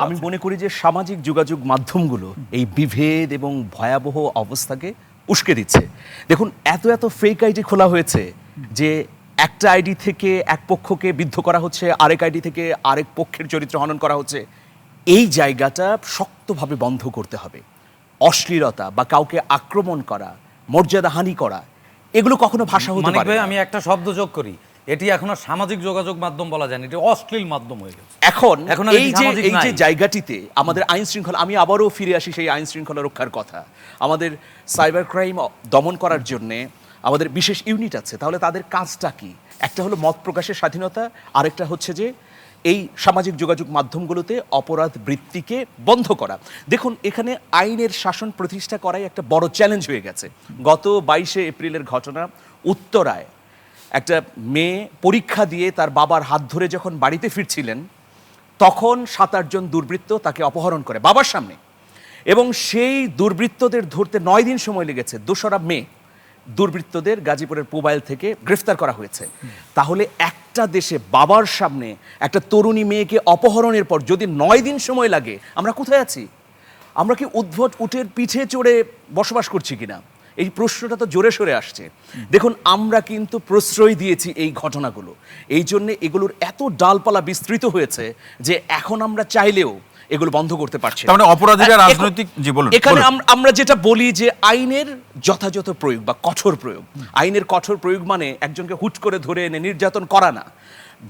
আমি মনে করি যে সামাজিক যোগাযোগ মাধ্যমগুলো এই বিভেদ এবং ভয়াবহ অবস্থাকে উস্কে দিচ্ছে। দেখুন, এত এত ফেক আইডি খোলা হয়েছে যে একটা আইডি থেকে এক পক্ষকে বিদ্ধ করা হচ্ছে, আরেক আইডি থেকে আরেক পক্ষের চরিত্র হনন করা হচ্ছে। এই জায়গাটা শক্তভাবে বন্ধ করতে হবে। অশ্লীলতা বা কাউকে আক্রমণ করা, মর্যাদাহানি করা, এগুলো কখনো ভাষা হতে পারে না। আমি একটা শব্দ যোগ করি, এটি এখন আর সামাজিক যোগাযোগ মাধ্যম বলা যায় না, এটি অশ্লীল মাধ্যম হয়ে গেছে। এখন এই যে জায়গাটিতে আমাদের আইন শৃঙ্খলা, আমি আবারও ফিরে আসি সেই আইন শৃঙ্খলা রক্ষার কথা। আমাদের সাইবার ক্রাইম দমন করার জন্যে আমাদের বিশেষ ইউনিট আছে। তাহলে তাদের কাজটা কি? একটা হলো মত প্রকাশের স্বাধীনতা, আরেকটা হচ্ছে যে এই সামাজিক যোগাযোগ মাধ্যমগুলোতে অপরাধ বৃত্তিকে বন্ধ করা। দেখুন, এখানে আইনের শাসন প্রতিষ্ঠা করাই একটা বড় চ্যালেঞ্জ হয়ে গেছে। গত 22শে এপ্রিলের ঘটনা, উত্তরায় একটা মেয়ে পরীক্ষা দিয়ে তার বাবার হাত ধরে যখন বাড়িতে ফিরছিলেন, তখন 7-8 জন দুর্বৃত্ত তাকে অপহরণ করে বাবার সামনে, এবং সেই দুর্বৃত্তদের ধরতে 9 দিন সময় লেগেছে। 2রা মে দুর্বৃত্তদের গাজীপুরের মোবাইল থেকে গ্রেফতার করা হয়েছে। তাহলে একটা দেশে বাবার সামনে একটা তরুণী মেয়েকে অপহরণের পর যদি 9 দিন সময় লাগে, আমরা কোথায় আছি? আমরা কি উদ্ভট উটের পিঠে চড়ে বসবাস করছি কিনা? এই প্রশ্নটা তো জোরে সরে আসছে। দেখুন, আমরা কিন্তু প্রশ্রয় দিয়েছি এই ঘটনাগুলো, এই জন্য এগুলোর এত ডালপালা বিস্তৃত হয়েছে যে এখন আমরা চাইলেও এগুলো বন্ধ করতে পারছি। তার মানে অপরাধীরা রাজনৈতিক, জি বলুন। এখানে আমরা যেটা বলি যে আইনের যথাযথ প্রয়োগ বা কঠোর প্রয়োগ। আইনের কঠোর প্রয়োগ মানে একজনকে হুট করে ধরে এনে নির্যাতন করা না।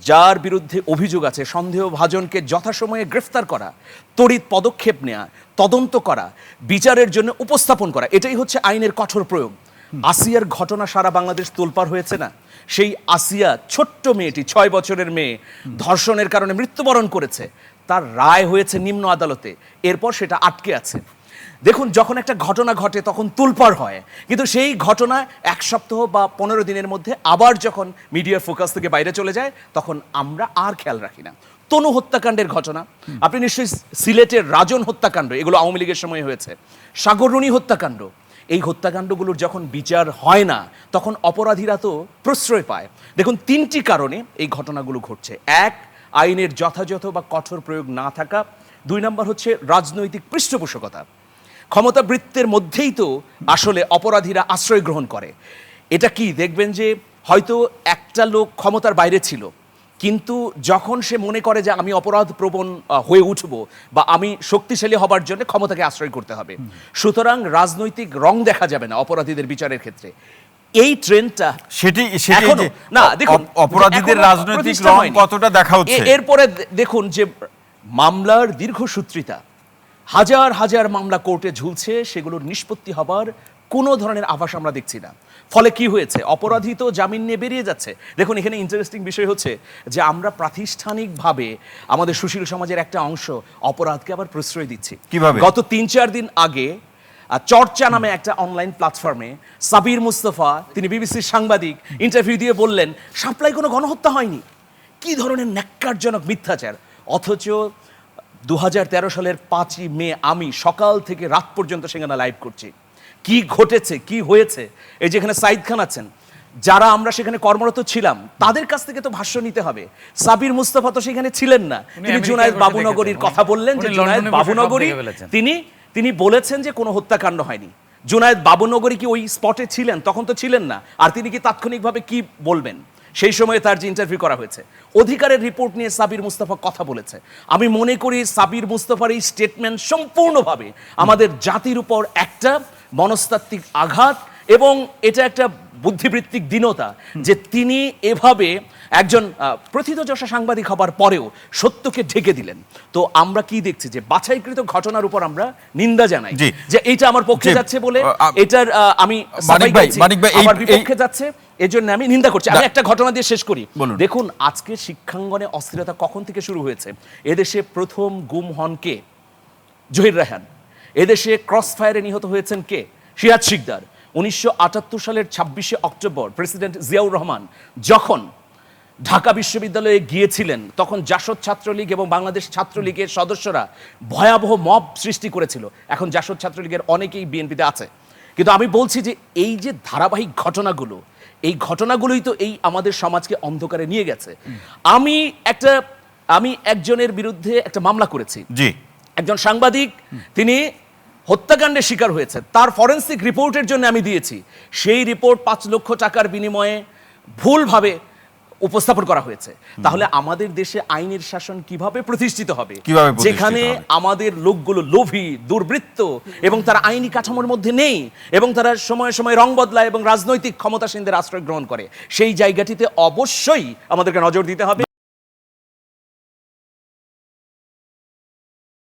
যার বিরুদ্ধে অভিযোগ আছে, সন্দেহভাজনকে যথাসময়ে গ্রেফতার করা, তড়িৎ পদক্ষেপ নেওয়া, তদন্ত করা, বিচারের জন্য উপস্থাপন করা, এটাই হচ্ছে আইনের কঠোর প্রয়োগ। আসিয়ার ঘটনা সারা বাংলাদেশ তোলপাড় হয়েছে না? সেই আসিয়া, ছোট্ট মেয়েটি, 6 বছরের মেয়ে, ধর্ষণের কারণে মৃত্যুবরণ করেছে। তার রায় হয়েছে নিম্ন আদালতে, এরপর সেটা আটকে আছে। দেখুন, যখন একটা ঘটনা ঘটে তখন তোলপাড় হয়, কিন্তু সেই ঘটনা 1 সপ্তাহ বা 15 দিনের মধ্যে আবার যখন মিডিয়ার ফোকাস থেকে বাইরে চলে যায়, তখন আমরা আর খেয়াল রাখি না। তনু হত্যাকাণ্ডের ঘটনা, আপনি নিশ্চয়ই সিলেটের রাজন হত্যাকাণ্ড, এগুলো আওয়ামী লীগের সময় হয়েছে। সাগররুণী হত্যাকাণ্ড, এই হত্যাকাণ্ডগুলোর যখন বিচার হয় না, তখন অপরাধীরা তো প্রশ্রয় পায়। দেখুন, 3টি কারণে এই ঘটনাগুলো ঘটছে। 1, আইনের যথাযথ বা কঠোর প্রয়োগ না থাকা। 2 নম্বর হচ্ছে রাজনৈতিক পৃষ্ঠপোষকতা। ক্ষমতাবৃত্তের মধ্যেই তো আসলে অপরাধীরা আশ্রয় গ্রহণ করে। এটা কি দেখবেন যে হয়তো একটা লোক ক্ষমতার বাইরে ছিল, কিন্তু যখন সে মনে করে যে আমি অপরাধ প্রবণ হয়ে উঠব বা আমি শক্তিশালী হবার জন্য ক্ষমতাকে আশ্রয় করতে হবে, সুতরাং রাজনৈতিক রং দেখা যাবে না অপরাধীদের বিচারের ক্ষেত্রে। এই ট্রেন্ডটা সেটি না, দেখুন অপরাধীদের রাজনৈতিক রং কতটা দেখা হচ্ছে। এরপরে দেখুন যে মামলার দীর্ঘসূত্রিতা, হাজার হাজার মামলা কোর্টে ঝুলছে, সেগুলোর নিষ্পত্তি হবার কোনো ধরনের আভাস আমরা দেখছি না। ফলে কি হয়েছে? অপরাধী তো জামিন নিয়ে বেরিয়ে যাচ্ছে। দেখুন, এখানে ইন্টারেস্টিং বিষয় হচ্ছে যে আমরা প্রাতিষ্ঠানিকভাবে আমাদের সুশীল সমাজের একটা অংশ অপরাধকে আবার প্রশ্রয় দিচ্ছি। কিভাবে? গত 3-4 দিন আগে চর্চা নামে একটা অনলাইন প্ল্যাটফর্মে সাবির মুস্তফা, তিনি বিবিসির সাংবাদিক, ইন্টারভিউ দিয়ে বললেন শাপলায় কোনো গণহত্যা হয়নি। কি ধরনের ন্যাক্কারজনক মিথ্যাচার! অথচ 2013 সালের 5ই মে আমি সকাল থেকে রাত পর্যন্ত সেখানে লাইভ করছি। কি ঘটেছে, কি হয়েছে, এই যেখানে সাইদ খান আছেন, যারা আমরা সেখানে কর্মরত ছিলাম, তাদের কাছ থেকে তো ভাষ্য নিতে হবে। সাবির মুস্তফা তো সেখানে ছিলেন না, তিনি জুনায়েদ বাবুনগরীর কথা বললেন যে জুনায়েদ বাবুনগরী তিনি বলেছেন যে কোনো হত্যাকাণ্ড হয়নি। জুনায়েদ বাবুনগরী কি ওই স্পটে ছিলেন? তখন তো ছিলেন না। আর তিনি কি তাৎক্ষণিকভাবে কি বলবেন? সেই সময়ে তার যে ইন্টারভিউ করা হয়েছে, অধিকারের রিপোর্ট নিয়ে সাবির মুস্তফা কথা বলেছে। আমি মনে করি সাবির মুস্তফার এই স্টেটমেন্ট সম্পূর্ণভাবে আমাদের জাতির উপর একটা মনস্তাত্ত্বিক আঘাত, এবং এটা একটা বুদ্ধিবৃত্তিক দীনতা যে তিনি এভাবে একজন প্রথিতযশা সাংবাদিক হবার পরেও সত্যকে ঢেকে দিলেন। তো আমরা কি দেখছি যে বাছাইকৃত ঘটনার উপর আমরা নিন্দা জানাই যে এইটা আমার পক্ষে যাচ্ছে বলে এটার আমি আমার বিপক্ষে যাচ্ছে, এজন্য আমি নিন্দা করছি। আমি একটা ঘটনা দিয়ে শেষ করি। দেখুন, আজকে শিক্ষাঙ্গনে অস্থিরতা কখন থেকে শুরু হয়েছে? এদেশে প্রথম গুম হন কে? জহির রায়হান। এদেশে ক্রস ফায়ারে নিহত হয়েছেন কে? সিরাজ শিকদার। 1978 সালের 26শে অক্টোবর প্রেসিডেন্ট জিয়াউর রহমান যখন ঢাকা বিশ্ববিদ্যালয়ে গিয়েছিলেন, তখন জাসদ ছাত্রলীগ এবং বাংলাদেশ ছাত্রলীগের সদস্যরা ভয়াবহ মব সৃষ্টি করেছিল। এখন জাসদ ছাত্রলীগের অনেকেই বিএনপিতে আছে। কিন্তু আমি বলছি যে এই যে ধারাবাহিক ঘটনাগুলো, এই ঘটনাগুলোই তো এই আমাদের সমাজকে অন্ধকারে নিয়ে গেছে। আমি একটা আমি একজনের বিরুদ্ধে একটা মামলা করেছি, জি একজন সাংবাদিক, তিনি হত্যাকাণ্ডের শিকার হয়েছে, তার ফরেনসিক রিপোর্টের জন্য আমি দিয়েছি, সেই রিপোর্ট 5 লক্ষ টাকার বিনিময়ে ভুলভাবে উপস্থাপন করা হয়েছে। তাহলে আমাদের দেশে আইনের শাসন কিভাবে প্রতিষ্ঠিত হবে, কিভাবে প্রতিষ্ঠিত যেখানে হবে? আমাদের লোকগুলো লোভী, দুর্বৃত্ত এবং তারা আইনি কাঠামোর মধ্যে নেই এবং তারা সময়ে সময়ে রং বদলায় এবং রাজনৈতিক ক্ষমতাসীনদের আশ্রয় গ্রহণ করে, সেই জায়গাটিতে অবশ্যই আমাদেরকে নজর দিতে হবে।